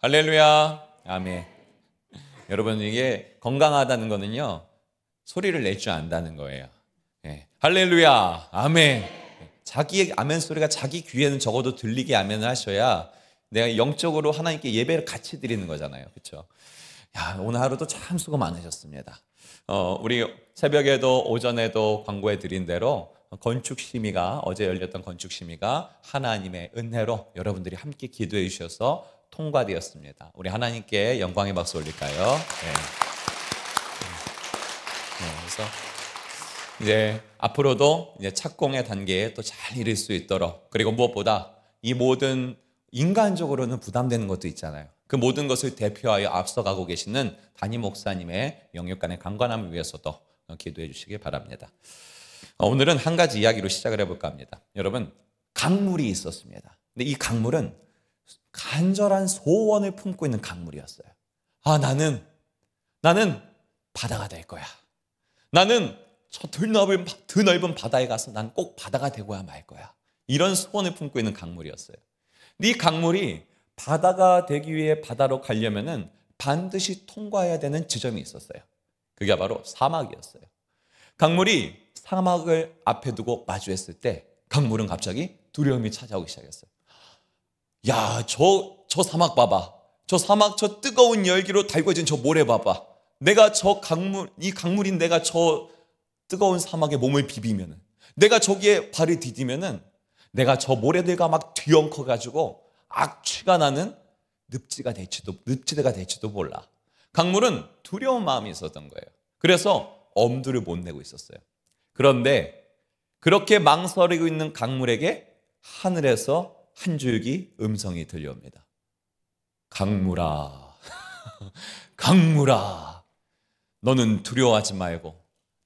할렐루야. 아멘. 여러분, 이게 건강하다는 거는요, 소리를 낼 줄 안다는 거예요. 네. 할렐루야. 아멘. 자기의 아멘 소리가 자기 귀에는 적어도 들리게 아멘을 하셔야 내가 영적으로 하나님께 예배를 같이 드리는 거잖아요. 그렇죠? 야, 오늘 하루도 참 수고 많으셨습니다. 우리 새벽에도 오전에도 광고해 드린 대로 건축심의가, 어제 열렸던 건축심의가 하나님의 은혜로 여러분들이 함께 기도해 주셔서 통과되었습니다. 우리 하나님께 영광의 박수 올릴까요? 네. 그래서 이제 앞으로도 이제 착공의 단계에 또 잘 이룰 수 있도록, 그리고 무엇보다 이 모든 인간적으로는 부담되는 것도 있잖아요. 그 모든 것을 대표하여 앞서가고 계시는 담임 목사님의 영육간의 강건함을 위해서도 기도해 주시기 바랍니다. 오늘은 한 가지 이야기로 시작을 해볼까 합니다. 여러분, 강물이 있었습니다. 근데 이 강물은 간절한 소원을 품고 있는 강물이었어요. 아, 나는 바다가 될 거야. 나는 저 드넓은 바다에 가서 난 꼭 바다가 되고야 말 거야. 이런 소원을 품고 있는 강물이었어요. 이 강물이 바다가 되기 위해 바다로 가려면은 반드시 통과해야 되는 지점이 있었어요. 그게 바로 사막이었어요. 강물이 사막을 앞에 두고 마주했을 때 강물은 갑자기 두려움이 찾아오기 시작했어요. 야, 저 사막 봐봐. 저 사막, 저 뜨거운 열기로 달궈진 저 모래 봐봐. 내가 저 강물, 이 강물인 내가 저 뜨거운 사막에 몸을 비비면은, 내가 저기에 발을 디디면은 내가 저 모래들과 막 뒤엉켜가지고 악취가 나는 늪지대가 될지도 몰라. 강물은 두려운 마음이 있었던 거예요. 그래서 엄두를 못 내고 있었어요. 그런데 그렇게 망설이고 있는 강물에게 하늘에서 한 줄기 음성이 들려옵니다. 강물아, 강물아, 너는 두려워하지 말고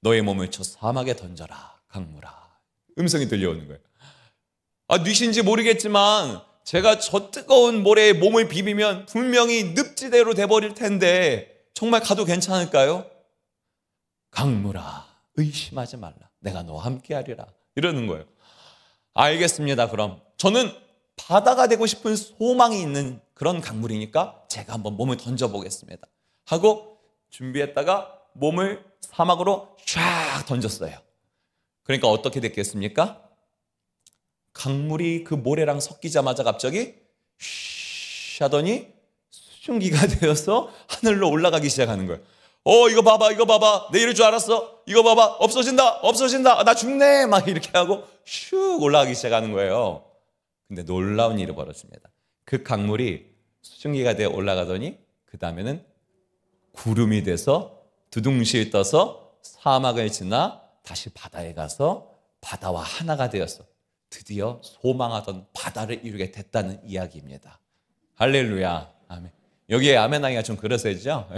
너의 몸을 저 사막에 던져라. 강물아. 음성이 들려오는 거예요. 아, 뉘신지 모르겠지만 제가 저 뜨거운 모래에 몸을 비비면 분명히 늪지대로 돼버릴 텐데 정말 가도 괜찮을까요? 강물아, 의심하지 말라. 내가 너와 함께 하리라. 이러는 거예요. 알겠습니다. 그럼 저는 바다가 되고 싶은 소망이 있는 그런 강물이니까 제가 한번 몸을 던져보겠습니다 하고 준비했다가 몸을 사막으로 쫙 던졌어요. 그러니까 어떻게 됐겠습니까? 강물이 그 모래랑 섞이자마자 갑자기 쉬 하더니 수증기가 되어서 하늘로 올라가기 시작하는 거예요. 이거 봐봐. 내 이럴 줄 알았어. 이거 봐봐. 없어진다. 나 죽네. 막 이렇게 하고 슉 올라가기 시작하는 거예요. 근데 놀라운 일이 벌어집니다. 그 강물이 수증기가 되어 올라가더니 그 다음에는 구름이 돼서 두둥실 떠서 사막을 지나 다시 바다에 가서 바다와 하나가 되어서 드디어 소망하던 바다를 이루게 됐다는 이야기입니다. 할렐루야. 아멘. 여기에 아멘 하기가 좀 그러세죠?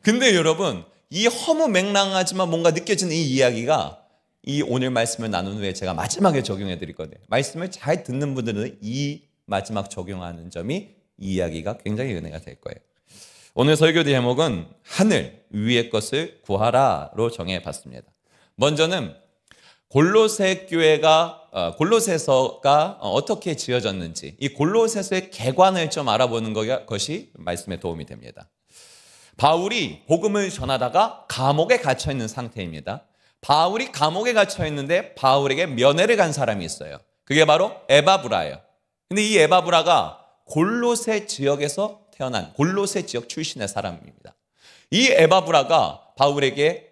근데 여러분, 이 허무맹랑하지만 뭔가 느껴지는 이 이야기가 이 오늘 말씀을 나눈 후에 제가 마지막에 적용해 드릴 건데, 말씀을 잘 듣는 분들은 이 마지막 적용하는 점이 이 이야기가 굉장히 은혜가 될 거예요. 오늘 설교 제목은 하늘 위의 것을 구하라로 정해봤습니다. 먼저는 골로새서가 어떻게 지어졌는지, 이 골로새서의 개관을 좀 알아보는 것이 말씀에 도움이 됩니다. 바울이 복음을 전하다가 감옥에 갇혀 있는 상태입니다. 바울이 감옥에 갇혀 있는데 바울에게 면회를 간 사람이 있어요. 그게 바로 에바브라예요. 근데 이 에바브라가 골로새 지역에서 태어난 골로새 지역 출신의 사람입니다. 이 에바브라가 바울에게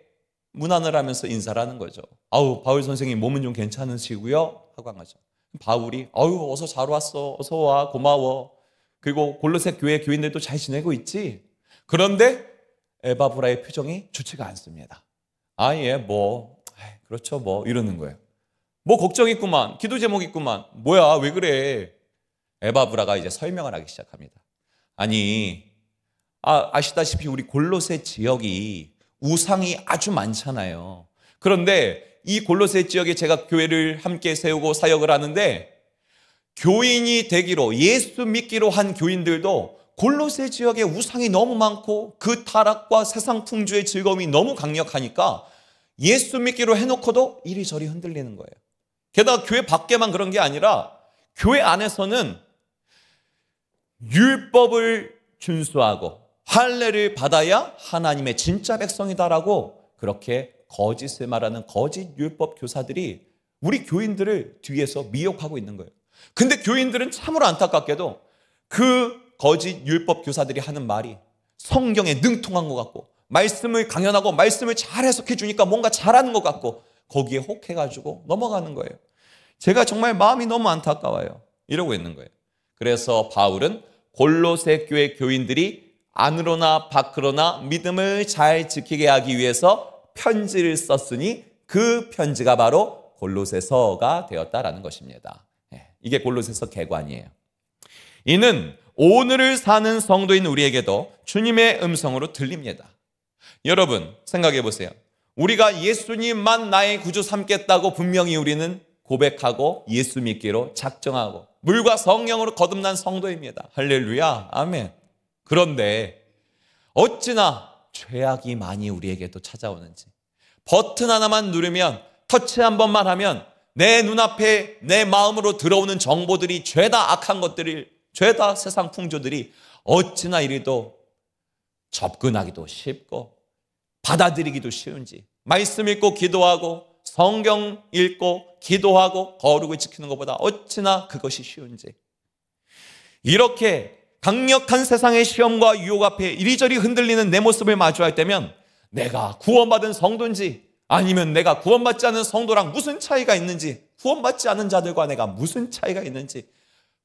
문안을 하면서 인사를 하는 거죠. 아우, 바울 선생님 몸은 좀 괜찮으시고요? 하고 한 거죠. 바울이 어서 잘 왔어. 어서 와. 고마워. 그리고 골로새 교회 교인들도 잘 지내고 있지? 그런데 에바브라의 표정이 좋지가 않습니다. 그렇죠 이러는 거예요. 걱정 있구만. 기도 제목 있구만. 뭐야, 왜 그래? 에바브라가 이제 설명을 하기 시작합니다. 아시다시피 우리 골로새 지역이 우상이 아주 많잖아요. 그런데 이 골로새 지역에 제가 교회를 함께 세우고 사역을 하는데, 교인이 되기로, 예수 믿기로 한 교인들도 골로새 지역에 우상이 너무 많고 그 타락과 세상 풍조의 즐거움이 너무 강력하니까 예수 믿기로 해놓고도 이리저리 흔들리는 거예요. 게다가 교회 밖에만 그런 게 아니라 교회 안에서는 율법을 준수하고 할례를 받아야 하나님의 진짜 백성이다라고 그렇게 거짓을 말하는 거짓 율법 교사들이 우리 교인들을 뒤에서 미혹하고 있는 거예요. 근데 교인들은 참으로 안타깝게도 그 거짓 율법 교사들이 하는 말이 성경에 능통한 것 같고 말씀을 강연하고 말씀을 잘 해석해 주니까 뭔가 잘하는 것 같고 거기에 혹해가지고 넘어가는 거예요. 제가 정말 마음이 너무 안타까워요. 이러고 있는 거예요. 그래서 바울은 골로새 교회 교인들이 안으로나 밖으로나 믿음을 잘 지키게 하기 위해서 편지를 썼으니 그 편지가 바로 골로새서가 되었다라는 것입니다. 이게 골로새서 개관이에요. 이는 오늘을 사는 성도인 우리에게도 주님의 음성으로 들립니다. 여러분 생각해 보세요. 우리가 예수님만 나의 구주 삼겠다고 분명히 우리는 고백하고 예수 믿기로 작정하고 물과 성령으로 거듭난 성도입니다. 할렐루야, 아멘. 그런데 어찌나 죄악이 많이 우리에게도 찾아오는지, 버튼 하나만 누르면, 터치 한 번만 하면 내 눈앞에 내 마음으로 들어오는 정보들이 죄다 악한 것들이, 죄다 세상 풍조들이 어찌나 이리도 접근하기도 쉽고 받아들이기도 쉬운지, 말씀 읽고 기도하고 성경 읽고 기도하고 거룩을 지키는 것보다 어찌나 그것이 쉬운지, 이렇게 강력한 세상의 시험과 유혹 앞에 이리저리 흔들리는 내 모습을 마주할 때면 내가 구원받은 성도인지 아니면 내가 구원받지 않은 성도랑 무슨 차이가 있는지, 구원받지 않은 자들과 내가 무슨 차이가 있는지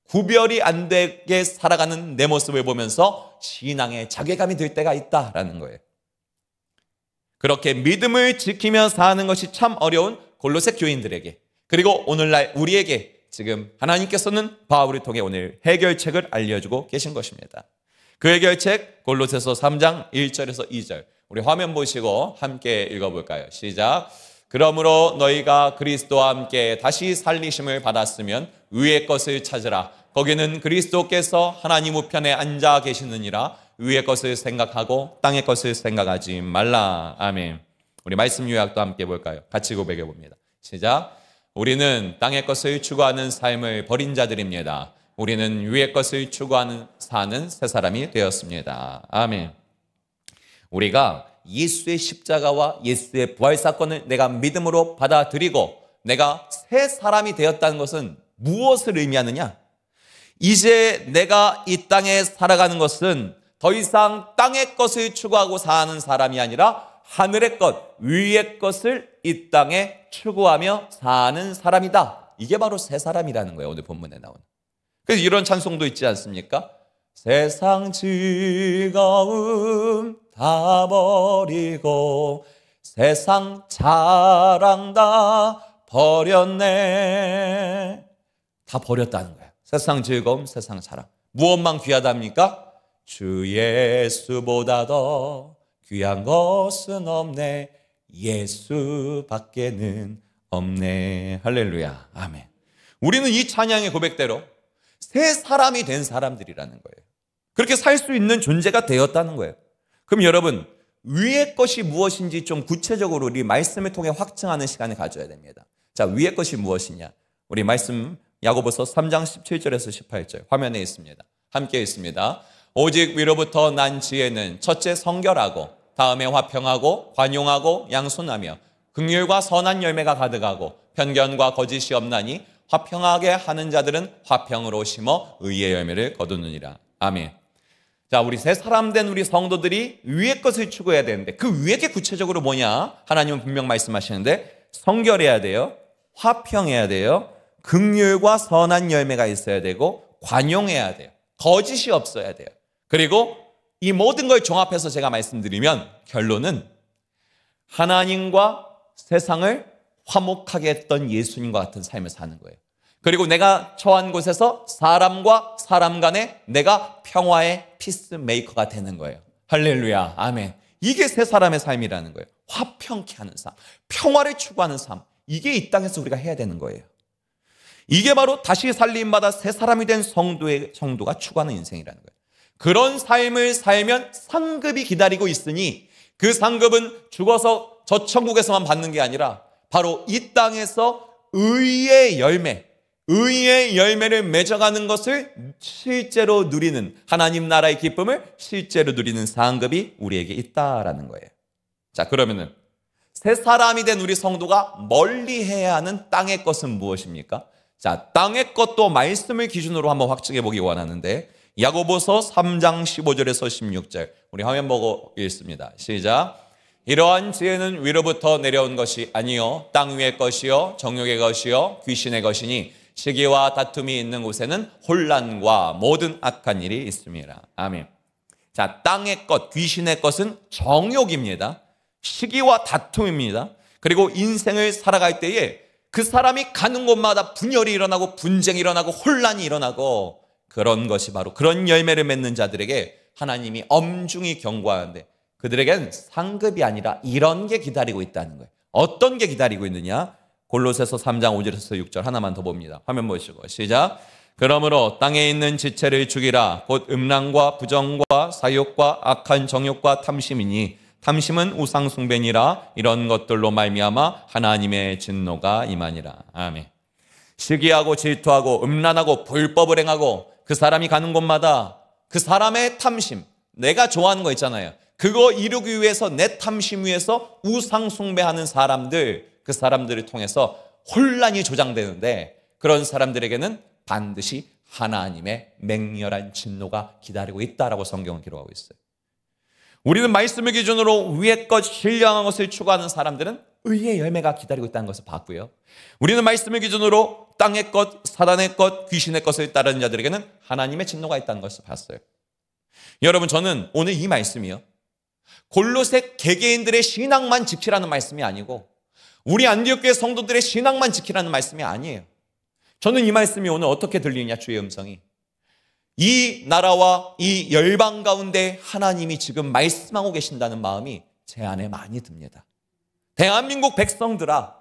구별이 안 되게 살아가는 내 모습을 보면서 신앙에 자괴감이 들 때가 있다라는 거예요. 그렇게 믿음을 지키며 사는 것이 참 어려운 골로새 교인들에게, 그리고 오늘날 우리에게 지금 하나님께서는 바울을 통해 오늘 해결책을 알려주고 계신 것입니다. 그 해결책 골로새서 3장 1절에서 2절 우리 화면 보시고 함께 읽어볼까요? 시작. 그러므로 너희가 그리스도와 함께 다시 살리심을 받았으면 위의 것을 찾으라. 거기는 그리스도께서 하나님 우편에 앉아 계시느니라. 위의 것을 생각하고 땅의 것을 생각하지 말라. 아멘. 우리 말씀 요약도 함께 볼까요? 같이 고백해 봅니다. 시작. 우리는 땅의 것을 추구하는 삶을 버린 자들입니다. 우리는 위의 것을 추구하는 사는 새 사람이 되었습니다. 아멘. 우리가 예수의 십자가와 예수의 부활 사건을 내가 믿음으로 받아들이고 내가 새 사람이 되었다는 것은 무엇을 의미하느냐? 이제 내가 이 땅에 살아가는 것은 더 이상 땅의 것을 추구하고 사는 사람이 아니라 하늘의 것, 위의 것을 이 땅에 추구하며 사는 사람이다. 이게 바로 새 사람이라는 거예요. 오늘 본문에 나오는. 그래서 이런 찬송도 있지 않습니까? 세상 즐거움 다 버리고 세상 자랑 다 버렸네. 다 버렸다는 거예요. 세상 즐거움, 세상 자랑. 무엇만 귀하답니까? 주 예수보다 더 귀한 것은 없네. 예수밖에는 없네. 할렐루야. 아멘. 우리는 이 찬양의 고백대로 새 사람이 된 사람들이라는 거예요. 그렇게 살 수 있는 존재가 되었다는 거예요. 그럼 여러분, 위의 것이 무엇인지 좀 구체적으로 우리 말씀을 통해 확증하는 시간을 가져야 됩니다. 자, 위의 것이 무엇이냐? 우리 말씀 야고보서 3장 17절에서 18절 화면에 있습니다. 함께 있습니다. 오직 위로부터 난 지혜는 첫째 성결하고 다음에 화평하고 관용하고 양손하며 긍휼과 선한 열매가 가득하고 편견과 거짓이 없나니 화평하게 하는 자들은 화평으로 심어 의의 열매를 거두느니라. 아멘. 자, 우리 새 사람 된 우리 성도들이 위의 것을 추구해야 되는데 그 위의 게 구체적으로 뭐냐? 하나님은 분명 말씀하시는데 성결해야 돼요. 화평해야 돼요. 긍휼과 선한 열매가 있어야 되고 관용해야 돼요. 거짓이 없어야 돼요. 그리고 이 모든 걸 종합해서 제가 말씀드리면 결론은 하나님과 세상을 화목하게 했던 예수님과 같은 삶을 사는 거예요. 그리고 내가 처한 곳에서 사람과 사람 간에 내가 평화의 피스메이커가 되는 거예요. 할렐루야. 아멘. 이게 새 사람의 삶이라는 거예요. 화평케 하는 삶, 평화를 추구하는 삶. 이게 이 땅에서 우리가 해야 되는 거예요. 이게 바로 다시 살림받아 새 사람이 된 성도가 추구하는 인생이라는 거예요. 그런 삶을 살면 상급이 기다리고 있으니 그 상급은 죽어서 저 천국에서만 받는 게 아니라 바로 이 땅에서 의의 열매, 의의 열매를 맺어가는 것을 실제로 누리는, 하나님 나라의 기쁨을 실제로 누리는 상급이 우리에게 있다라는 거예요. 자, 그러면은 새 사람이 된 우리 성도가 멀리해야 하는 땅의 것은 무엇입니까? 자, 땅의 것도 말씀을 기준으로 한번 확증해 보기 원하는데, 야고보서 3장 15절에서 16절 우리 화면 보고 읽습니다. 시작. 이러한 지혜는 위로부터 내려온 것이 아니요 땅 위의 것이요 정욕의 것이요 귀신의 것이니 시기와 다툼이 있는 곳에는 혼란과 모든 악한 일이 있습니다. 아멘. 자, 땅의 것, 귀신의 것은 정욕입니다. 시기와 다툼입니다. 그리고 인생을 살아갈 때에 그 사람이 가는 곳마다 분열이 일어나고 분쟁이 일어나고 혼란이 일어나고, 그런 것이 바로 그런 열매를 맺는 자들에게 하나님이 엄중히 경고하는데, 그들에겐 상급이 아니라 이런 게 기다리고 있다는 거예요. 어떤 게 기다리고 있느냐? 골로새서 3장 5절에서 6절 하나만 더 봅니다. 화면 보시고 시작. 그러므로 땅에 있는 지체를 죽이라. 곧 음란과 부정과 사욕과 악한 정욕과 탐심이니 탐심은 우상 숭배니라. 이런 것들로 말미암아 하나님의 진노가 임하니라. 아멘. 시기하고 질투하고 음란하고 불법을 행하고, 그 사람이 가는 곳마다 그 사람의 탐심, 내가 좋아하는 거 있잖아요. 그거 이루기 위해서, 내 탐심 위해서 우상 숭배하는 사람들, 그 사람들을 통해서 혼란이 조장되는데, 그런 사람들에게는 반드시 하나님의 맹렬한 진노가 기다리고 있다라고 성경은 기록하고 있어요. 우리는 말씀을 기준으로 위의 것, 신령한 것을 추구하는 사람들은 의의 열매가 기다리고 있다는 것을 봤고요. 우리는 말씀을 기준으로 땅의 것, 사단의 것, 귀신의 것을 따르는 자들에게는 하나님의 진노가 있다는 것을 봤어요. 여러분, 저는 오늘 이 말씀이요, 골로새 개개인들의 신앙만 지키라는 말씀이 아니고 우리 안디옥교회 성도들의 신앙만 지키라는 말씀이 아니에요. 저는 이 말씀이 오늘 어떻게 들리느냐, 주의 음성이. 이 나라와 이 열방 가운데 하나님이 지금 말씀하고 계신다는 마음이 제 안에 많이 듭니다. 대한민국 백성들아,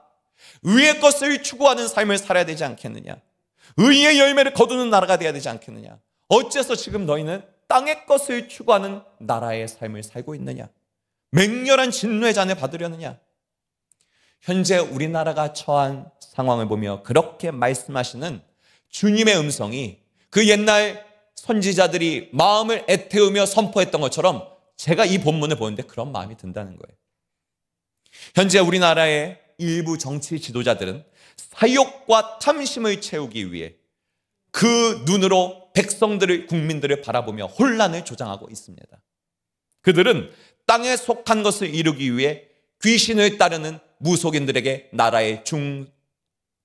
의의 것을 추구하는 삶을 살아야 되지 않겠느냐? 의의 열매를 거두는 나라가 되어야 되지 않겠느냐? 어째서 지금 너희는 땅의 것을 추구하는 나라의 삶을 살고 있느냐? 맹렬한 진노의 잔을 받으려느냐? 현재 우리나라가 처한 상황을 보며 그렇게 말씀하시는 주님의 음성이 그 옛날 선지자들이 마음을 애태우며 선포했던 것처럼 제가 이 본문을 보는데 그런 마음이 든다는 거예요. 현재 우리나라의 일부 정치 지도자들은 사욕과 탐심을 채우기 위해 그 눈으로 백성들을, 국민들을 바라보며 혼란을 조장하고 있습니다. 그들은 땅에 속한 것을 이루기 위해 귀신을 따르는 무속인들에게 나라의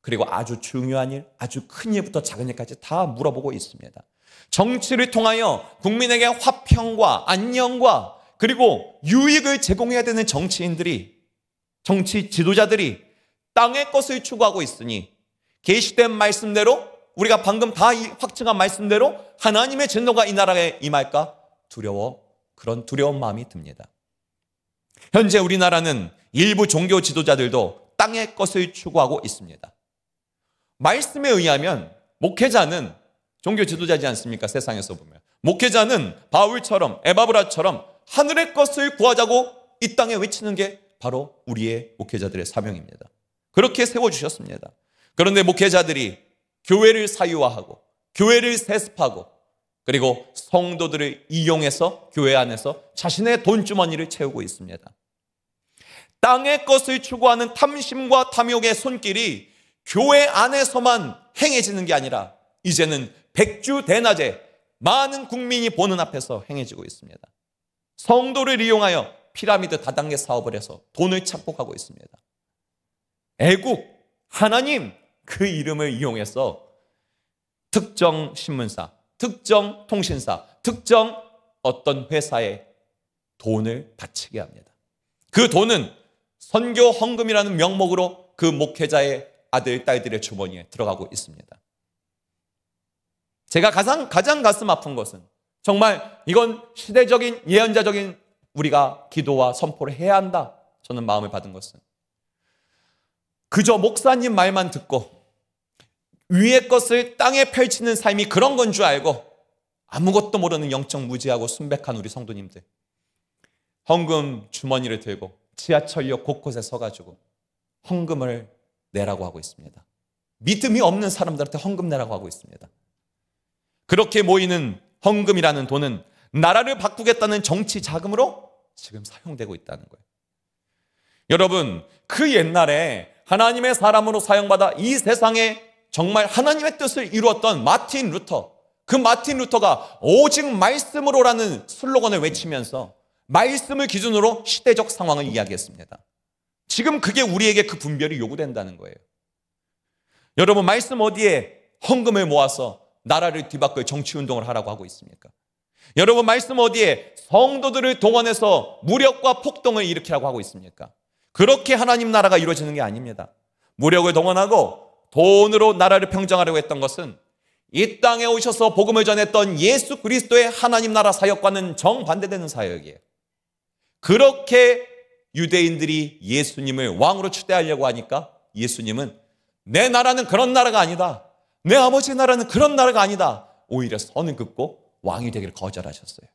그리고 아주 중요한 일, 아주 큰 일부터 작은 일까지 다 물어보고 있습니다. 정치를 통하여 국민에게 화평과 안녕과 그리고 유익을 제공해야 되는 정치 지도자들이 땅의 것을 추구하고 있으니 계시된 말씀대로, 우리가 방금 다 확증한 말씀대로 하나님의 진노가 이 나라에 임할까 그런 두려운 마음이 듭니다. 현재 우리나라는 일부 종교 지도자들도 땅의 것을 추구하고 있습니다. 말씀에 의하면 목회자는 종교 지도자지 않습니까? 세상에서 보면 목회자는 바울처럼, 에바브라처럼 하늘의 것을 구하자고 이 땅에 외치는 게 바로 우리의 목회자들의 사명입니다. 그렇게 세워주셨습니다. 그런데 목회자들이 교회를 사유화하고 교회를 세습하고 그리고 성도들을 이용해서 교회 안에서 자신의 돈주머니를 채우고 있습니다. 땅의 것을 추구하는 탐심과 탐욕의 손길이 교회 안에서만 행해지는 게 아니라 이제는 백주대낮에 많은 국민이 보는 앞에서 행해지고 있습니다. 성도를 이용하여 피라미드 다단계 사업을 해서 돈을 착복하고 있습니다. 애국, 하나님, 그 이름을 이용해서 특정 신문사, 특정 통신사, 특정 어떤 회사에 돈을 바치게 합니다. 그 돈은 선교 헌금이라는 명목으로 그 목회자의 아들, 딸들의 주머니에 들어가고 있습니다. 제가 가장 가슴 아픈 것은 정말 이건 시대적인 예언자적인 우리가 기도와 선포를 해야 한다, 저는 마음을 받은 것은 그저 목사님 말만 듣고 위의 것을 땅에 펼치는 삶이 그런 건 줄 알고 아무것도 모르는 영적 무지하고 순백한 우리 성도님들, 헌금 주머니를 들고 지하철역 곳곳에 서가지고 헌금을 내라고 하고 있습니다. 믿음이 없는 사람들한테 헌금 내라고 하고 있습니다. 그렇게 모이는 헌금이라는 돈은 나라를 바꾸겠다는 정치 자금으로 지금 사용되고 있다는 거예요. 여러분, 그 옛날에 하나님의 사람으로 사용받아 이 세상에 정말 하나님의 뜻을 이루었던 마틴 루터, 그 마틴 루터가 오직 말씀으로라는 슬로건을 외치면서 말씀을 기준으로 시대적 상황을 이야기했습니다. 지금 그게 우리에게 그 분별이 요구된다는 거예요. 여러분, 말씀 어디에 헌금을 모아서 나라를 뒤바꿀 정치운동을 하라고 하고 있습니까? 여러분, 말씀 어디에 성도들을 동원해서 무력과 폭동을 일으키라고 하고 있습니까? 그렇게 하나님 나라가 이루어지는 게 아닙니다. 무력을 동원하고 돈으로 나라를 평정하려고 했던 것은 이 땅에 오셔서 복음을 전했던 예수 그리스도의 하나님 나라 사역과는 정반대되는 사역이에요. 그렇게 유대인들이 예수님을 왕으로 추대하려고 하니까 예수님은 내 나라는 그런 나라가 아니다. 내 아버지 나라는 그런 나라가 아니다. 오히려 선을 긋고 왕이 되기를 거절하셨어요.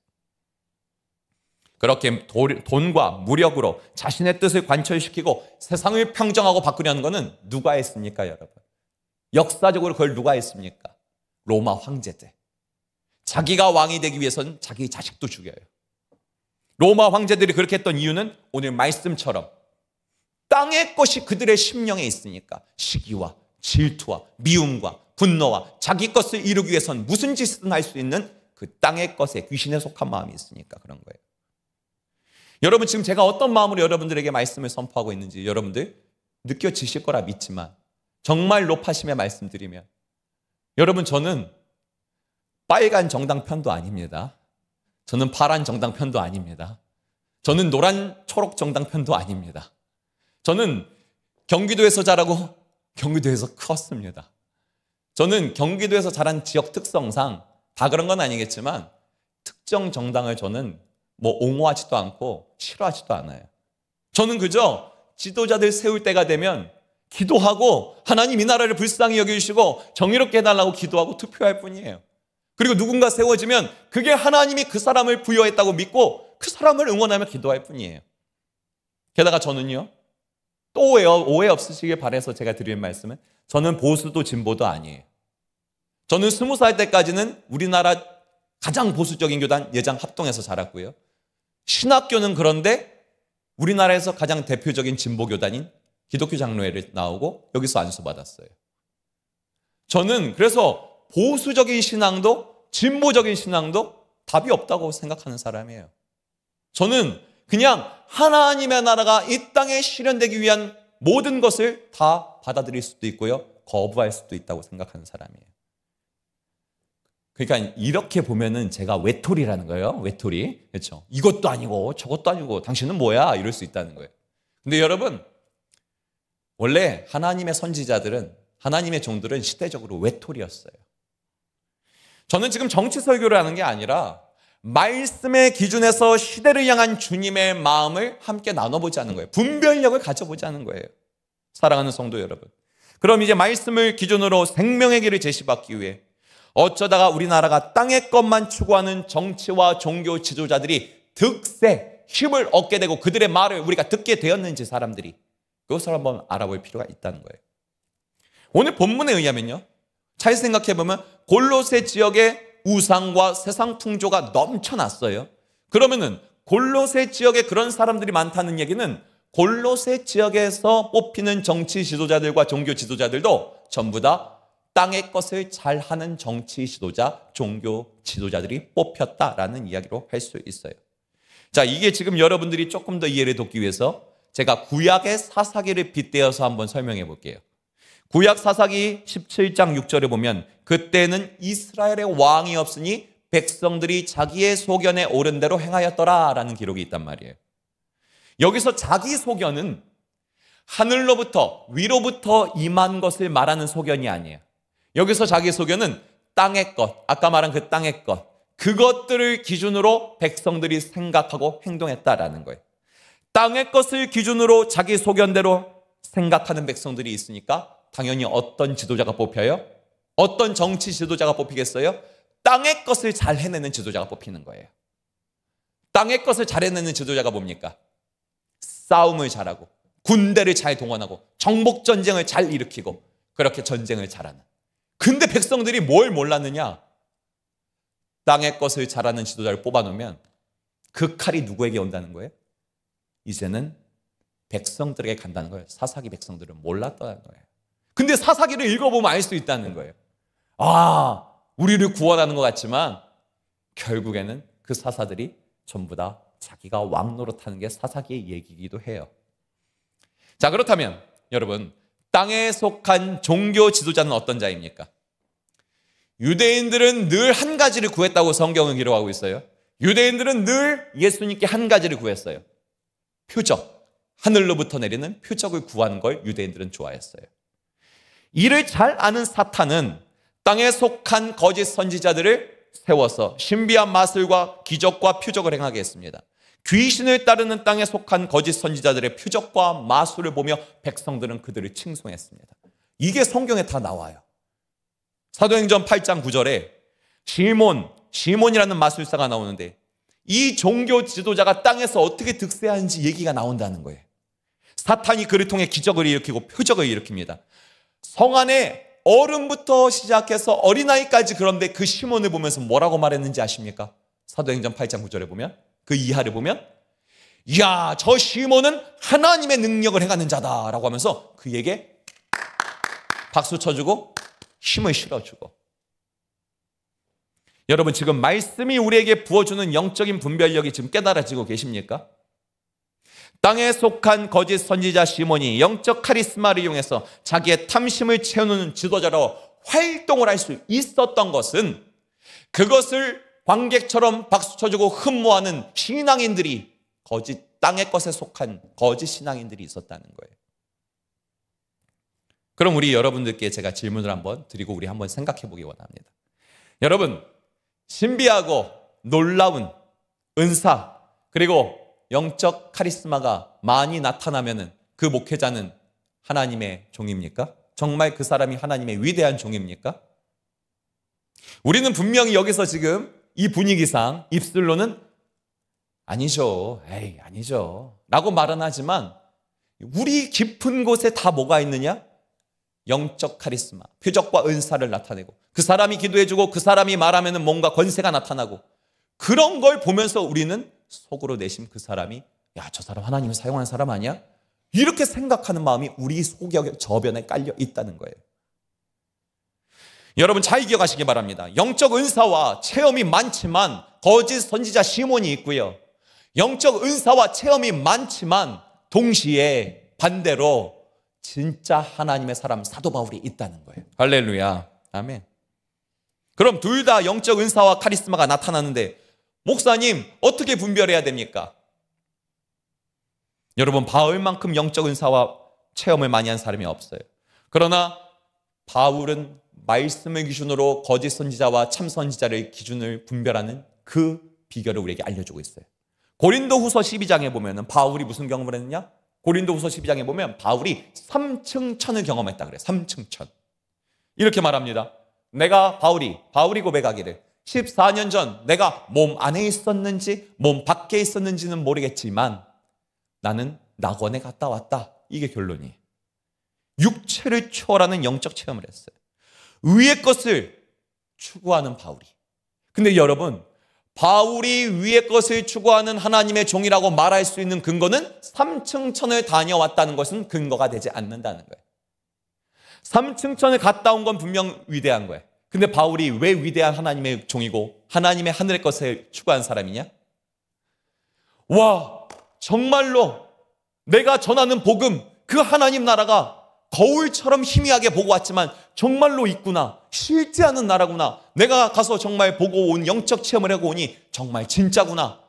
그렇게 돈과 무력으로 자신의 뜻을 관철시키고 세상을 평정하고 바꾸려는 것은 누가 했습니까, 여러분? 역사적으로 그걸 누가 했습니까? 로마 황제들. 자기가 왕이 되기 위해서는 자기 자식도 죽여요. 로마 황제들이 그렇게 했던 이유는 오늘 말씀처럼 땅의 것이 그들의 심령에 있으니까 시기와 질투와 미움과 분노와 자기 것을 이루기 위해서는 무슨 짓은 할 수 있는 그 땅의 것에 귀신에 속한 마음이 있으니까 그런 거예요. 여러분, 지금 제가 어떤 마음으로 여러분들에게 말씀을 선포하고 있는지 여러분들 느껴지실 거라 믿지만 정말 높아심에 말씀드리면 여러분, 저는 빨간 정당 편도 아닙니다. 저는 파란 정당 편도 아닙니다. 저는 노란 초록 정당 편도 아닙니다. 저는 경기도에서 자라고 경기도에서 컸습니다. 저는 경기도에서 자란 지역 특성상 다 그런 건 아니겠지만 특정 정당을 저는 옹호하지도 않고 싫어하지도 않아요. 저는 그저 지도자들 세울 때가 되면 기도하고 하나님 이 나라를 불쌍히 여기시고 정의롭게 해달라고 기도하고 투표할 뿐이에요. 그리고 누군가 세워지면 그게 하나님이 그 사람을 부여했다고 믿고 그 사람을 응원하며 기도할 뿐이에요. 게다가 저는요, 또 오해 없으시길 바라서 제가 드리는 말씀은 저는 보수도 진보도 아니에요. 저는 20살 때까지는 우리나라 가장 보수적인 교단 예장 합동에서 자랐고요. 신학교는 그런데 우리나라에서 가장 대표적인 진보 교단인 기독교 장로회를 나오고 여기서 안수받았어요. 저는 그래서 보수적인 신앙도 진보적인 신앙도 답이 없다고 생각하는 사람이에요. 저는 그냥 하나님의 나라가 이 땅에 실현되기 위한 모든 것을 다 받아들일 수도 있고요, 거부할 수도 있다고 생각하는 사람이에요. 그러니까 이렇게 보면은 제가 외톨이라는 거예요. 외톨이. 그렇죠? 이것도 아니고 저것도 아니고 당신은 뭐야? 이럴 수 있다는 거예요. 근데 여러분, 원래 하나님의 선지자들은, 하나님의 종들은 시대적으로 외톨이였어요. 저는 지금 정치 설교를 하는 게 아니라 말씀의 기준에서 시대를 향한 주님의 마음을 함께 나눠보자는 거예요. 분별력을 가져보자는 거예요. 사랑하는 성도 여러분, 그럼 이제 말씀을 기준으로 생명의 길을 제시받기 위해 어쩌다가 우리나라가 땅의 것만 추구하는 정치와 종교 지도자들이 득세, 힘을 얻게 되고 그들의 말을 우리가 듣게 되었는지 사람들이 그것을 한번 알아볼 필요가 있다는 거예요. 오늘 본문에 의하면요, 잘 생각해보면 골로새 지역에 우상과 세상 풍조가 넘쳐났어요. 그러면은 골로새 지역에 그런 사람들이 많다는 얘기는 골로새 지역에서 뽑히는 정치 지도자들과 종교 지도자들도 전부 다 땅의 것을 잘하는 정치 지도자, 종교 지도자들이 뽑혔다라는 이야기로 할 수 있어요. 자, 이게 지금 여러분들이 조금 더 이해를 돕기 위해서 제가 구약의 사사기를 빗대어서 한번 설명해 볼게요. 구약 사사기 17장 6절에 보면 그때는 이스라엘의 왕이 없으니 백성들이 자기의 소견에 옳은 대로 행하였더라라는 기록이 있단 말이에요. 여기서 자기 소견은 하늘로부터 위로부터 임한 것을 말하는 소견이 아니에요. 여기서 자기 소견은 땅의 것, 아까 말한 그 땅의 것, 그것들을 기준으로 백성들이 생각하고 행동했다라는 거예요. 땅의 것을 기준으로 자기 소견대로 생각하는 백성들이 있으니까 당연히 어떤 지도자가 뽑혀요? 어떤 정치 지도자가 뽑히겠어요? 땅의 것을 잘 해내는 지도자가 뽑히는 거예요. 땅의 것을 잘 해내는 지도자가 뭡니까? 싸움을 잘하고 군대를 잘 동원하고 정복전쟁을 잘 일으키고 그렇게 전쟁을 잘하는. 근데 백성들이 뭘 몰랐느냐? 땅의 것을 잘하는 지도자를 뽑아놓으면 그 칼이 누구에게 온다는 거예요? 이제는 백성들에게 간다는 거예요. 사사기 백성들은 몰랐다는 거예요. 근데 사사기를 읽어보면 알 수 있다는 거예요. 아, 우리를 구원하는 것 같지만 결국에는 그 사사들이 전부 다 자기가 왕 노릇하는 게 사사기의 얘기이기도 해요. 자, 그렇다면 여러분, 땅에 속한 종교 지도자는 어떤 자입니까? 유대인들은 늘 한 가지를 구했다고 성경은 기록하고 있어요. 유대인들은 늘 예수님께 한 가지를 구했어요. 표적, 하늘로부터 내리는 표적을 구하는 걸 유대인들은 좋아했어요. 이를 잘 아는 사탄은 땅에 속한 거짓 선지자들을 세워서 신비한 마술과 기적과 표적을 행하게 했습니다. 귀신을 따르는 땅에 속한 거짓 선지자들의 표적과 마술을 보며 백성들은 그들을 칭송했습니다. 이게 성경에 다 나와요. 사도행전 8장 9절에 시몬이라는 마술사가 나오는데 이 종교 지도자가 땅에서 어떻게 득세하는지 얘기가 나온다는 거예요. 사탄이 그를 통해 기적을 일으키고 표적을 일으킵니다. 성 안에 어른부터 시작해서 어린아이까지. 그런데 그 시몬을 보면서 뭐라고 말했는지 아십니까? 사도행전 8장 9절에 보면 그 이하를 보면 이야, 저 시몬은 하나님의 능력을 행하는 자다라고 하면서 그에게 박수 쳐주고 힘을 실어주고. 여러분, 지금 말씀이 우리에게 부어주는 영적인 분별력이 지금 깨달아지고 계십니까? 땅에 속한 거짓 선지자 시몬이 영적 카리스마를 이용해서 자기의 탐심을 채우는 지도자로 활동을 할 수 있었던 것은 그것을 관객처럼 박수 쳐주고 흠모하는 신앙인들이 땅의 것에 속한 거짓 신앙인들이 있었다는 거예요. 그럼 우리 여러분들께 제가 질문을 한번 드리고 우리 한번 생각해 보기 원합니다. 여러분, 신비하고 놀라운 은사 그리고 영적 카리스마가 많이 나타나면 그 목회자는 하나님의 종입니까? 정말 그 사람이 하나님의 위대한 종입니까? 우리는 분명히 여기서 지금 이 분위기상 입술로는 아니죠. 에이, 아니죠. 라고 말은 하지만 우리 깊은 곳에 다 뭐가 있느냐? 영적 카리스마, 표적과 은사를 나타내고 그 사람이 기도해주고 그 사람이 말하면 뭔가 권세가 나타나고 그런 걸 보면서 우리는 속으로 내심 그 사람이 야, 저 사람 하나님을 사용하는 사람 아니야? 이렇게 생각하는 마음이 우리 속의 저변에 깔려 있다는 거예요. 여러분, 잘 기억하시기 바랍니다. 영적 은사와 체험이 많지만 거짓 선지자 시몬이 있고요. 영적 은사와 체험이 많지만 동시에 반대로 진짜 하나님의 사람 사도 바울이 있다는 거예요. 할렐루야. 아멘. 그럼 둘 다 영적 은사와 카리스마가 나타나는데 목사님, 어떻게 분별해야 됩니까? 여러분, 바울만큼 영적 은사와 체험을 많이 한 사람이 없어요. 그러나 바울은 말씀을 기준으로 거짓 선지자와 참 선지자를 기준을 분별하는 그 비결을 우리에게 알려주고 있어요. 고린도후서 12장에 보면 바울이 무슨 경험을 했느냐? 고린도후서 12장에 보면 바울이 3층 천을 경험했다 그래요. 3층 천. 이렇게 말합니다. 내가 바울이 고백하기를 14년 전 내가 몸 안에 있었는지 몸 밖에 있었는지는 모르겠지만 나는 낙원에 갔다 왔다. 이게 결론이에요. 육체를 초월하는 영적 체험을 했어요. 위의 것을 추구하는 바울이. 근데 여러분, 바울이 위의 것을 추구하는 하나님의 종이라고 말할 수 있는 근거는 3층 천을 다녀왔다는 것은 근거가 되지 않는다는 거예요. 3층 천을 갔다 온 건 분명 위대한 거예요. 근데 바울이 왜 위대한 하나님의 종이고 하나님의 하늘의 것을 추구한 사람이냐? 와, 정말로 내가 전하는 복음, 그 하나님 나라가 거울처럼 희미하게 보고 왔지만 정말로 있구나. 실제하는 나라구나. 내가 가서 정말 보고 온 영적 체험을 하고 오니 정말 진짜구나.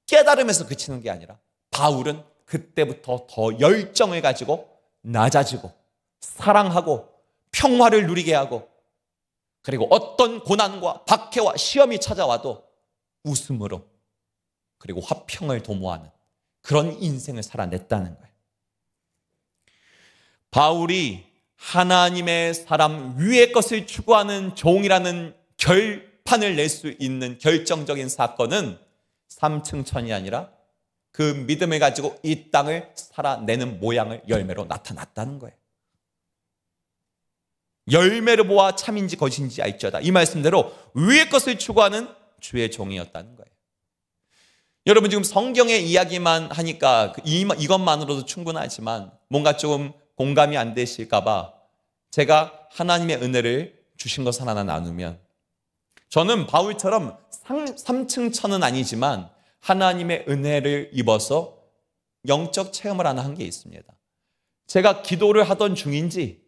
깨달음에서 그치는 게 아니라 바울은 그때부터 더 열정을 가지고 낮아지고 사랑하고 평화를 누리게 하고 그리고 어떤 고난과 박해와 시험이 찾아와도 웃음으로 그리고 화평을 도모하는 그런 인생을 살아냈다는 거예요. 바울이 하나님의 사람 위의 것을 추구하는 종이라는 결판을 낼 수 있는 결정적인 사건은 3층 천이 아니라 그 믿음을 가지고 이 땅을 살아내는 모양을 열매로 나타났다는 거예요. 열매를 보아 참인지 거짓인지 알지어다. 이 말씀대로 위의 것을 추구하는 주의 종이었다는 거예요. 여러분 지금 성경의 이야기만 하니까 이것만으로도 충분하지만 뭔가 좀 공감이 안 되실까 봐 제가 하나님의 은혜를 주신 것 하나 나누면, 저는 바울처럼 3층 천은 아니지만 하나님의 은혜를 입어서 영적 체험을 하나 한 게 있습니다. 제가 기도를 하던 중인지,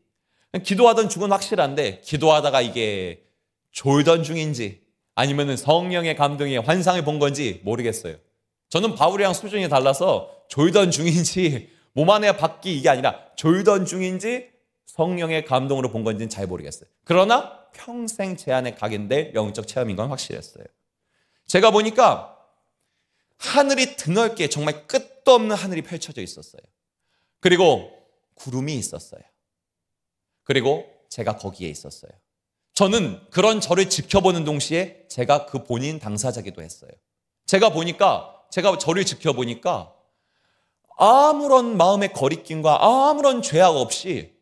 기도하던 중은 확실한데 기도하다가 이게 졸던 중인지 아니면 성령의 감동에 환상을 본 건지 모르겠어요. 저는 바울이랑 수준이 달라서 졸던 중인지 몸 안에 밖이 이게 아니라 졸던 중인지 성령의 감동으로 본 건지는 잘 모르겠어요. 그러나 평생 제 안에 각인될 영적 체험인 건 확실했어요. 제가 보니까 하늘이 드넓게 정말 끝도 없는 하늘이 펼쳐져 있었어요. 그리고 구름이 있었어요. 그리고 제가 거기에 있었어요. 저는 그런 저를 지켜보는 동시에 제가 그 본인 당사자기도 했어요. 제가 저를 지켜보니까 아무런 마음의 거리낌과 아무런 죄악 없이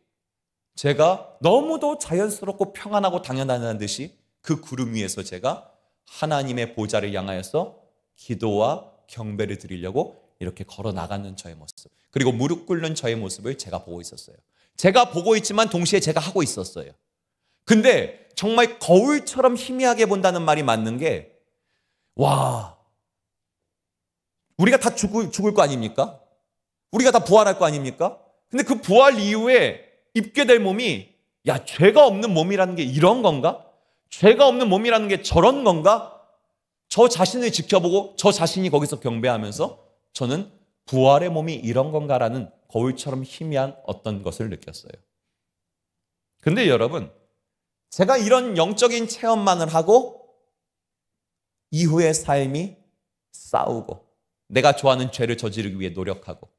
제가 너무도 자연스럽고 평안하고 당연하다는 듯이 그 구름 위에서 제가 하나님의 보좌를 향하여서 기도와 경배를 드리려고 이렇게 걸어 나가는 저의 모습, 그리고 무릎 꿇는 저의 모습을 제가 보고 있었어요. 제가 보고 있지만 동시에 제가 하고 있었어요. 근데 정말 거울처럼 희미하게 본다는 말이 맞는 게, 와, 우리가 다 죽을 거 아닙니까? 우리가 다 부활할 거 아닙니까? 근데 그 부활 이후에 입게 될 몸이, 야, 죄가 없는 몸이라는 게 이런 건가? 죄가 없는 몸이라는 게 저런 건가? 저 자신을 지켜보고 저 자신이 거기서 경배하면서 저는 부활의 몸이 이런 건가라는 거울처럼 희미한 어떤 것을 느꼈어요. 근데 여러분, 제가 이런 영적인 체험만을 하고 이후의 삶이 싸우고 내가 좋아하는 죄를 저지르기 위해 노력하고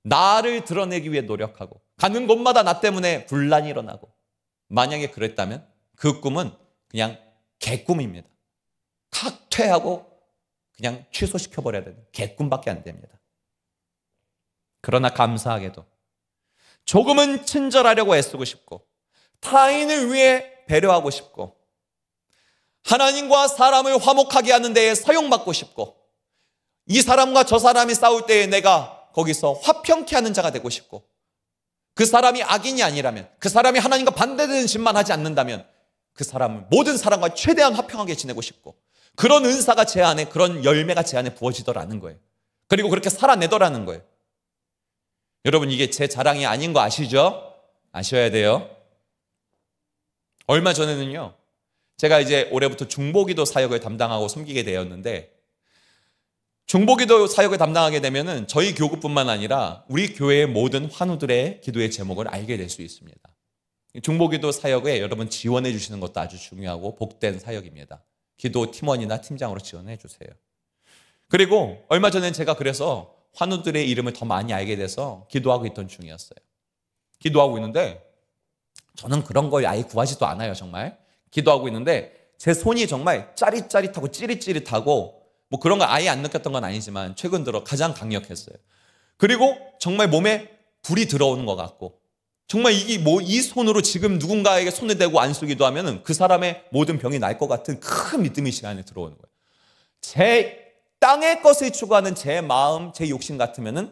나를 드러내기 위해 노력하고 가는 곳마다 나 때문에 분란이 일어나고, 만약에 그랬다면 그 꿈은 그냥 개꿈입니다. 칵퇴하고 그냥 취소시켜버려야 되는 개꿈밖에 안 됩니다. 그러나 감사하게도 조금은 친절하려고 애쓰고 싶고 타인을 위해 배려하고 싶고 하나님과 사람을 화목하게 하는 데에 사용받고 싶고 이 사람과 저 사람이 싸울 때에 내가 거기서 화평케 하는 자가 되고 싶고, 그 사람이 악인이 아니라면, 그 사람이 하나님과 반대되는 짓만 하지 않는다면 그 사람은 모든 사람과 최대한 화평하게 지내고 싶고, 그런 은사가 제 안에, 그런 열매가 제 안에 부어지더라는 거예요. 그리고 그렇게 살아내더라는 거예요. 여러분, 이게 제 자랑이 아닌 거 아시죠? 아셔야 돼요. 얼마 전에는요, 제가 이제 올해부터 중보기도 사역을 담당하고 섬기게 되었는데, 중보기도 사역을 담당하게 되면은 저희 교구뿐만 아니라 우리 교회의 모든 환우들의 기도의 제목을 알게 될 수 있습니다. 중보기도 사역에 여러분 지원해 주시는 것도 아주 중요하고 복된 사역입니다. 기도 팀원이나 팀장으로 지원해 주세요. 그리고 얼마 전에 제가 그래서 환우들의 이름을 더 많이 알게 돼서 기도하고 있던 중이었어요. 기도하고 있는데 저는 그런 걸 아예 구하지도 않아요. 정말 기도하고 있는데 제 손이 정말 짜릿짜릿하고 찌릿찌릿하고, 뭐 그런 거 아예 안 느꼈던 건 아니지만 최근 들어 가장 강력했어요. 그리고 정말 몸에 불이 들어오는 것 같고, 정말 이 손으로 지금 누군가에게 손을 대고 안수기도 하면은 그 사람의 모든 병이 날 것 같은 큰 믿음이 제 안에 들어오는 거예요. 제 땅의 것을 추구하는 제 마음, 제 욕심 같으면은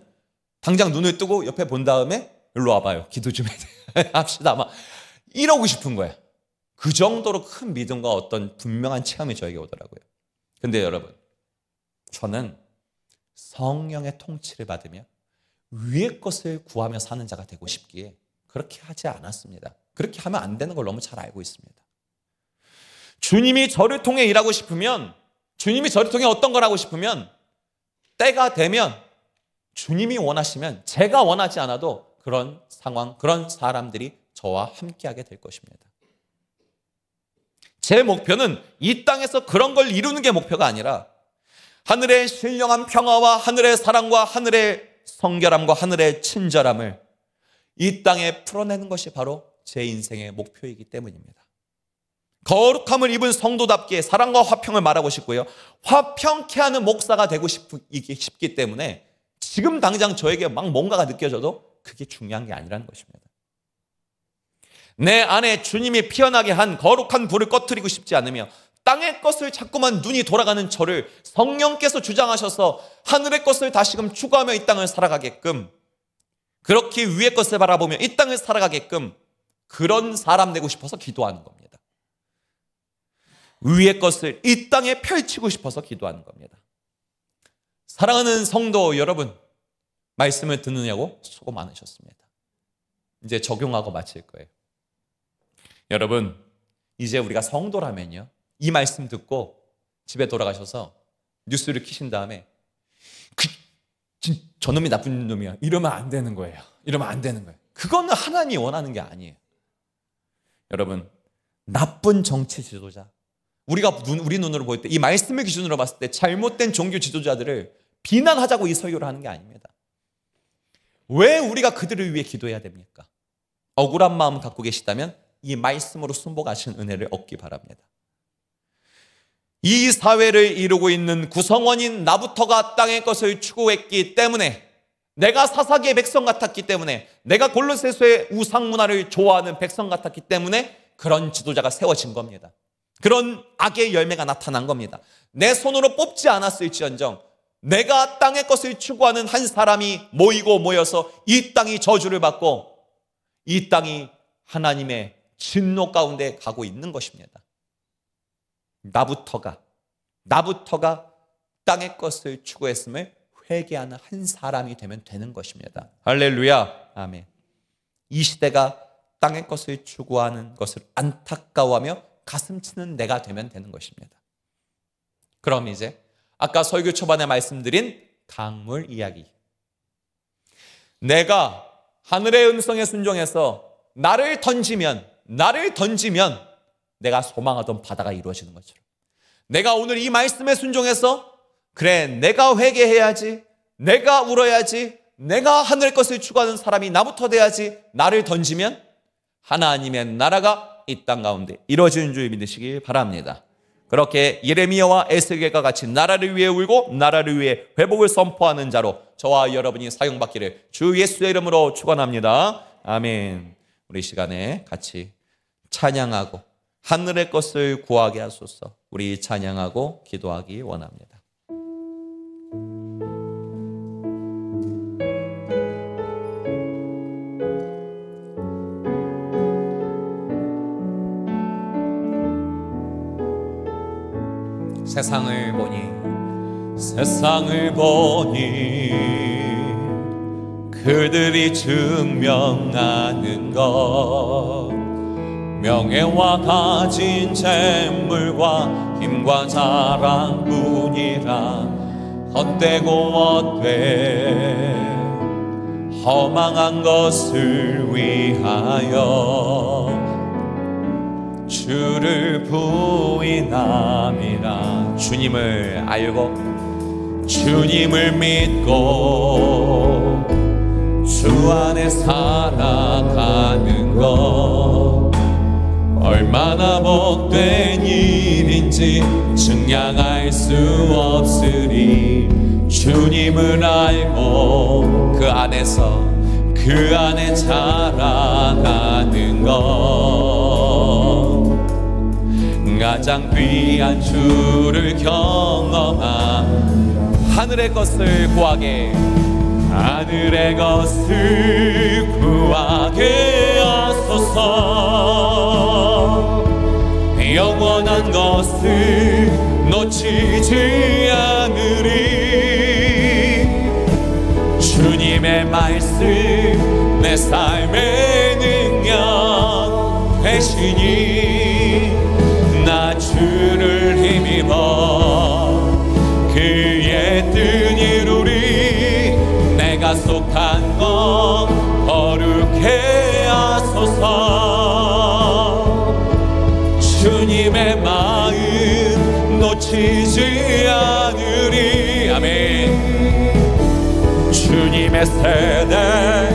당장 눈을 뜨고 옆에 본 다음에 일로 와봐요. 기도 좀 합시다. 막 이러고 싶은 거예요. 그 정도로 큰 믿음과 어떤 분명한 체험이 저에게 오더라고요. 근데 여러분, 저는 성령의 통치를 받으며 위의 것을 구하며 사는 자가 되고 싶기에 그렇게 하지 않았습니다. 그렇게 하면 안 되는 걸 너무 잘 알고 있습니다. 주님이 저를 통해 일하고 싶으면, 주님이 저를 통해 어떤 걸 하고 싶으면, 때가 되면 주님이 원하시면 제가 원하지 않아도 그런 상황, 그런 사람들이 저와 함께하게 될 것입니다. 제 목표는 이 땅에서 그런 걸 이루는 게 목표가 아니라 하늘의 신령한 평화와 하늘의 사랑과 하늘의 성결함과 하늘의 친절함을 이 땅에 풀어내는 것이 바로 제 인생의 목표이기 때문입니다. 거룩함을 입은 성도답게 사랑과 화평을 말하고 싶고요, 화평케 하는 목사가 되고 싶기 때문에 지금 당장 저에게 막 뭔가가 느껴져도 그게 중요한 게 아니라는 것입니다. 내 안에 주님이 피어나게 한 거룩한 불을 꺼트리고 싶지 않으며 땅의 것을 자꾸만 눈이 돌아가는 저를 성령께서 주장하셔서 하늘의 것을 다시금 추구하며 이 땅을 살아가게끔, 그렇게 위의 것을 바라보며 이 땅을 살아가게끔 그런 사람 되고 싶어서 기도하는 겁니다. 위의 것을 이 땅에 펼치고 싶어서 기도하는 겁니다. 사랑하는 성도 여러분, 말씀을 듣느냐고 수고 많으셨습니다. 이제 적용하고 마칠 거예요. 여러분, 이제 우리가 성도라면요, 이 말씀 듣고 집에 돌아가셔서 뉴스를 켜신 다음에 저놈이 나쁜 놈이야, 이러면 안 되는 거예요. 이러면 안 되는 거예요. 그거는 하나님이 원하는 게 아니에요. 여러분, 나쁜 정치 지도자, 우리가 우리 눈으로 볼 때, 이 말씀을 기준으로 봤을 때 잘못된 종교 지도자들을 비난하자고 이 설교를 하는 게 아닙니다. 왜 우리가 그들을 위해 기도해야 됩니까? 억울한 마음 갖고 계시다면 이 말씀으로 순복하신 은혜를 얻기 바랍니다. 이 사회를 이루고 있는 구성원인 나부터가 땅의 것을 추구했기 때문에, 내가 사사기의 백성 같았기 때문에, 내가 골로새서의 우상 문화를 좋아하는 백성 같았기 때문에 그런 지도자가 세워진 겁니다. 그런 악의 열매가 나타난 겁니다. 내 손으로 뽑지 않았을지언정 내가 땅의 것을 추구하는 한 사람이 모여서 이 땅이 저주를 받고 이 땅이 하나님의 진노 가운데 가고 있는 것입니다. 나부터가 땅의 것을 추구했음을 회개하는 한 사람이 되면 되는 것입니다. 할렐루야, 아멘. 이 시대가 땅의 것을 추구하는 것을 안타까워하며 가슴치는 내가 되면 되는 것입니다. 그럼 이제 아까 설교 초반에 말씀드린 강물 이야기, 내가 하늘의 음성에 순종해서 나를 던지면 내가 소망하던 바다가 이루어지는 것처럼, 내가 오늘 이 말씀에 순종해서 그래, 내가 회개해야지, 내가 울어야지, 내가 하늘의 것을 추구하는 사람이 나부터 돼야지, 나를 던지면 하나님의 나라가 이 땅 가운데 이루어지는 줄 믿으시기 바랍니다. 그렇게 예레미야와 에스겔과 같이 나라를 위해 울고 나라를 위해 회복을 선포하는 자로 저와 여러분이 사용받기를 주 예수의 이름으로 축원합니다. 아멘. 우리 시간에 같이 찬양하고 하늘의 것을 구하게 하소서. 우리 찬양하고 기도하기 원합니다. 세상을 보니 그들이 증명하는 것, 명예와 가진 재물과 힘과 자랑뿐이라 헛되고 헛돼 허망한 것을 위하여 주를 부인함이라. 주님을 알고 주님을 믿고 주 안에 살아가는 것, 얼마나 복된 일인지 증량할 수 없으리. 주님을 알고 그 안에 자라가는 것, 가장 귀한 주를 경험한 하늘의 것을 구하게, 하늘의 것을 구하게 하소서. 영원한 것을 놓치지 않으리. 주님의 말씀 내 삶의 능력 되시니 나 주를 힘입어 그의 뜻 이루리. 내가 속한 것 거룩해 하소서. 주님의 마음 놓치지 않으리. 아멘. 주님의 세대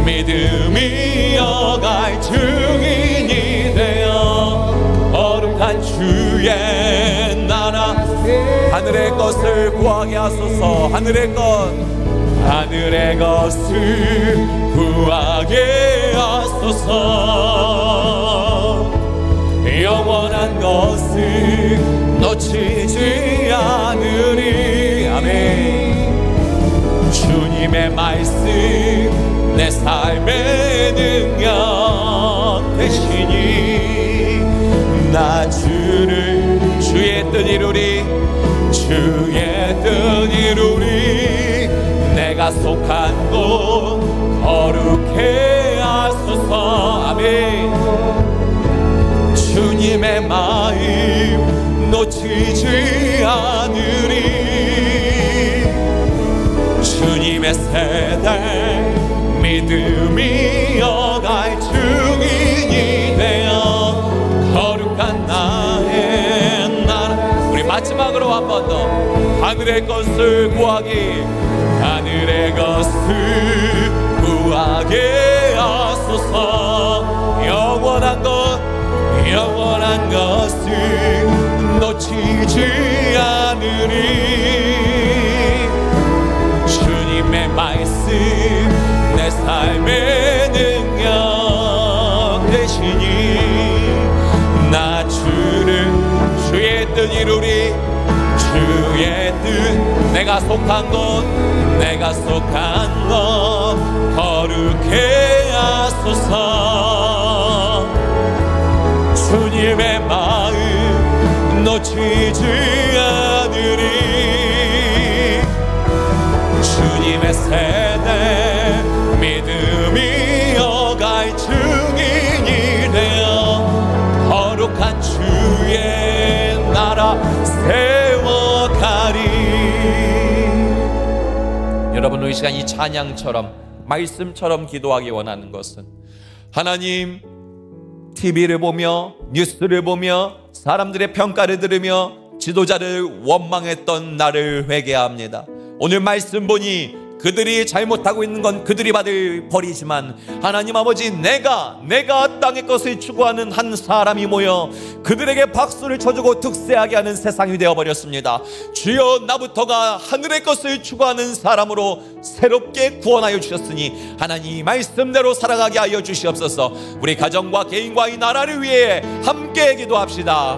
믿음이 이어갈 증인이 되어 거룩한 주의 나라, 하늘의 것을 구하게 하소서. 하늘의 것, 하늘의 것을 구하게 하소서. 영원한 것을 놓치지 않으리. 아멘. 주님의 말씀 내 삶의 능력 되시니 나 주의 뜻 이루리. 주의 뜻 이루리. 내가 속한 곳 거룩해 하소서. 아멘. 주님의 마음 놓치지 않으리. 주님의 세대 믿음이 어갈 증인이 되어 거룩한 나의 나라. 우리 마지막으로 한 번 더 하늘의 것을 구하기. 하늘의 것을 구하게 하소서. 영원한 것을 놓치지 않으리. 주님의 말씀 내 삶의 능력 되시니 나 주의 뜻 이루리. 주의 뜻 내가 속한 곳 거룩해 하소서. 주님의 마음 놓치지 않으리. 주님의 세대 믿음이 어갈 증인이 되어 거룩한 주의 나라 세워가리. 여러분, 이 시간 이 찬양처럼 말씀처럼 기도하기 원하는 것은, 하나님, TV를 보며 뉴스를 보며 사람들의 평가를 들으며 지도자를 원망했던 나를 회개합니다. 오늘 말씀 보니 그들이 잘못하고 있는 건 그들이 받을 벌이지만, 하나님 아버지, 내가 땅의 것을 추구하는 한 사람이 모여 그들에게 박수를 쳐주고 득세하게 하는 세상이 되어버렸습니다. 주여, 나부터가 하늘의 것을 추구하는 사람으로 새롭게 구원하여 주셨으니 하나님 말씀대로 살아가게 하여 주시옵소서. 우리 가정과 개인과 이 나라를 위해 함께 기도합시다.